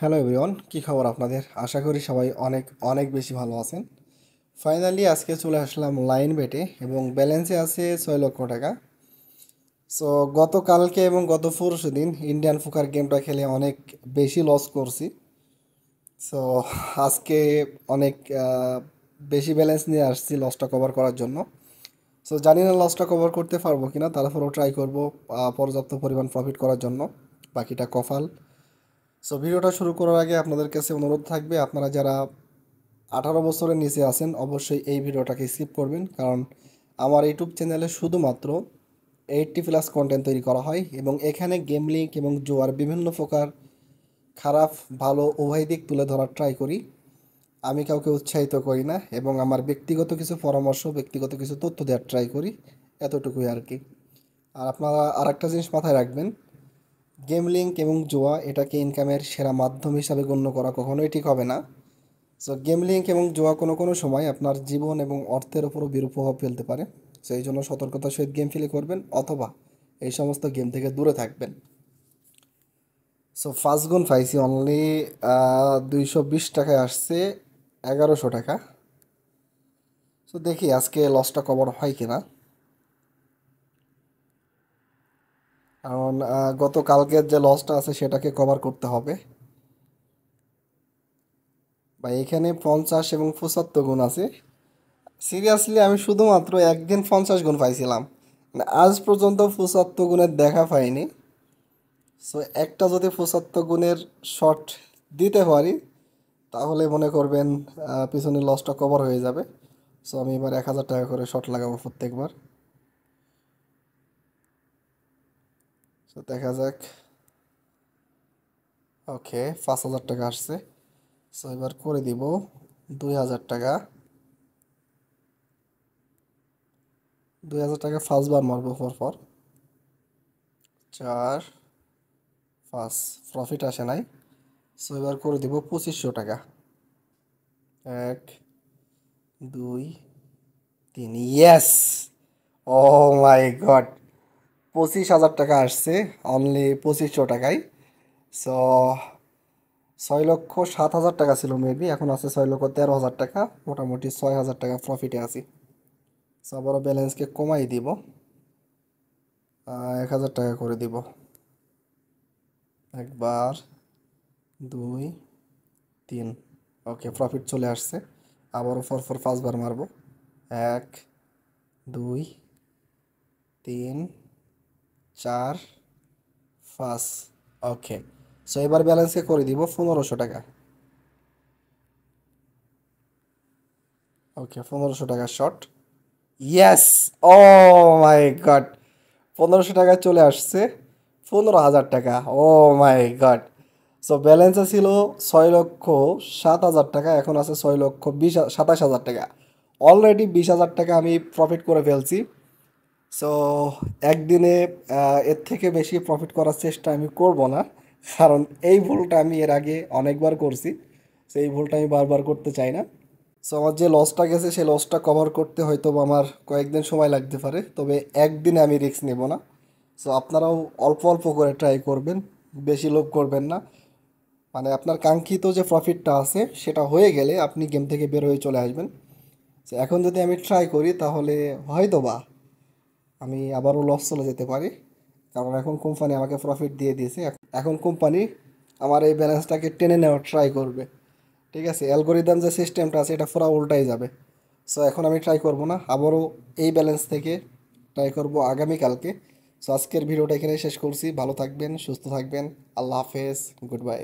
Hello everyone, কী খবর আপনাদের? আশা করি সবাই অনেক অনেক বেশি ভালো আছেন। ফাইনালি আজকে চলে আসলাম লাইন বেটে এবং ব্যালেন্সে আছে 6 লক্ষ টাকা। সো গতকালকে এবং গত পরশু দিন ইন্ডিয়ান ফুকার গেমটা খেলে অনেক বেশি লস করছি। সো আজকে অনেক বেশি ব্যালেন্স নিয়ে আসছি লসটা কভার করার জন্য। সো জানি না লসটা কভার করতে পারবো কিনা, তারপরেও ট্রাই করব পর্যাপ্ত পরিমাণ প্রফিট করার জন্য। বাকিটা কফাল। সো ভিডিওটা শুরু করার আগে আপনাদের কাছে অনুরোধ থাকবে, আপনারা যারা 18 বছরের নিচে আছেন অবশ্যই এই ভিডিওটাকে স্কিপ করবেন, কারণ আমার ইউটিউব চ্যানেলে শুধুমাত্র 80+ কন্টেন্ট তৈরি করা হয় এবং এখানে গেম লিঙ্ক এবং জুয়ার বিভিন্ন প্রকার খারাপ ভালো উভয় দিক তুলে ধরার ট্রাই করি। আমি কাউকে উৎসাহিত করি না এবং আমার ব্যক্তিগত কিছু পরামর্শ, ব্যক্তিগত কিছু তথ্য দেওয়ার ট্রাই করি, এতটুকুই আর কি। আর আপনারা আরেকটা জিনিস মাথায় রাখবেন, গেম লিঙ্ক এবং জুয়া এটাকে ইনকামের সেরা মাধ্যম হিসাবে গণ্য করা কখনোই ঠিক হবে না। সো গেম লিঙ্ক এবং জুয়া কোনো কোনো সময় আপনার জীবন এবং অর্থের উপরও বিরূপ প্রভাব ফেলতে পারে। সো এই জন্য সতর্কতার সহিত গেম প্লে করবেন অথবা এই সমস্ত গেম থেকে দূরে থাকবেন। সো ফার্স্ট গুণ পাইছি অনলি 220 টাকায় আসছে 1100 টাকা। সো দেখি আজকে লসটা কভার হয় কিনা, কারণ গতকালকের যে লসটা আছে সেটাকে কভার করতে হবে। বা এখানে 50 এবং 75 গুণ আছে। সিরিয়াসলি আমি শুধুমাত্র একদিন 50 গুণ পাইছিলাম, মানে আজ পর্যন্ত 75 গুণের দেখা পাইনি। সো একটা যদি 75 গুণের শট দিতে পারি তাহলে মনে করবেন পিছনের লসটা কভার হয়ে যাবে। সো আমি এবার 1000 টাকা করে শট লাগাবো প্রত্যেকবার। সো দেখা যাক। ওকে, 5000 টাকা আসছে। সো এবার করে দিব 2000 টাকা। 2000 টাকা ফার্স্টবার মারবো পরপর। 4 5 প্রফিট আসে নাই। সো এবার করে দিব 2500 টাকা। 1 2 3, ইয়েস! ও মাই গড, 25,000 টাকা আসছে অনলি 2500 টাকায়। সো 6,07,000 টাকা ছিল মেবি, এখন আছে 6,13,000 টাকা, মোটামুটি 6,000 টাকা প্রফিটে আছি। সো আবারও ব্যালেন্সকে কমাই দিব, 1,000 টাকা করে দিব। একবার, 2 3, ওকে প্রফিট চলে আসছে। আবারও ফর পাঁচবার মারবো। 1 2 3 4 5। ওকে, সো এবার ব্যালেন্সকে করে দিব 1500 টাকা। ওকে, 1500 টাকা শর্ট। ইয়েস! ও মাই গড, 1500 টাকা চলে আসছে 15,000 টাকা। ও মাই গড! সো ব্যালেন্সে ছিল 6,07,000 টাকা, এখন আছে 6,27,000 টাকা। অলরেডি 20,000 টাকা আমি প্রফিট করে ফেলছি। সো একদিনে এর থেকে বেশি প্রফিট করার চেষ্টা আমি করব না, কারণ এই ভুলটা আমি এর আগে অনেকবার করছি। সেই ভুলটা আমি বারবার করতে চাই না। সো আমার যে লসটা গেছে সেই লসটা কভার করতে হয়তো বা আমার কয়েকদিন সময় লাগতে পারে, তবে একদিনে আমি রিস্ক নেব না। সো আপনারাও অল্প অল্প করে ট্রাই করবেন, বেশি লোভ করবেন না। মানে আপনার কাঙ্ক্ষিত যে প্রফিটটা আছে সেটা হয়ে গেলে আপনি গেম থেকে বের হয়ে চলে আসবেন। তো এখন যদি আমি ট্রাই করি তাহলে হয়তো বা আমি আবারও লস চলে যেতে পারি, কারণ এখন কোম্পানি আমাকে প্রফিট দিয়ে দিয়েছে। এখন কোম্পানি আমার এই ব্যালেন্সটাকে টেনে নেওয়ার ট্রাই করবে। ঠিক আছে, অ্যালগোরিদম যে সিস্টেমটা আছে এটা পুরো উল্টাই যাবে। সো এখন আমি ট্রাই করব না, আবারও এই ব্যালেন্স থেকে ট্রাই করব আগামীকালকে। সো আজকের ভিডিওটা এখানে শেষ করছি। ভালো থাকবেন, সুস্থ থাকবেন। আল্লাহ হাফেজ, গুড বাই।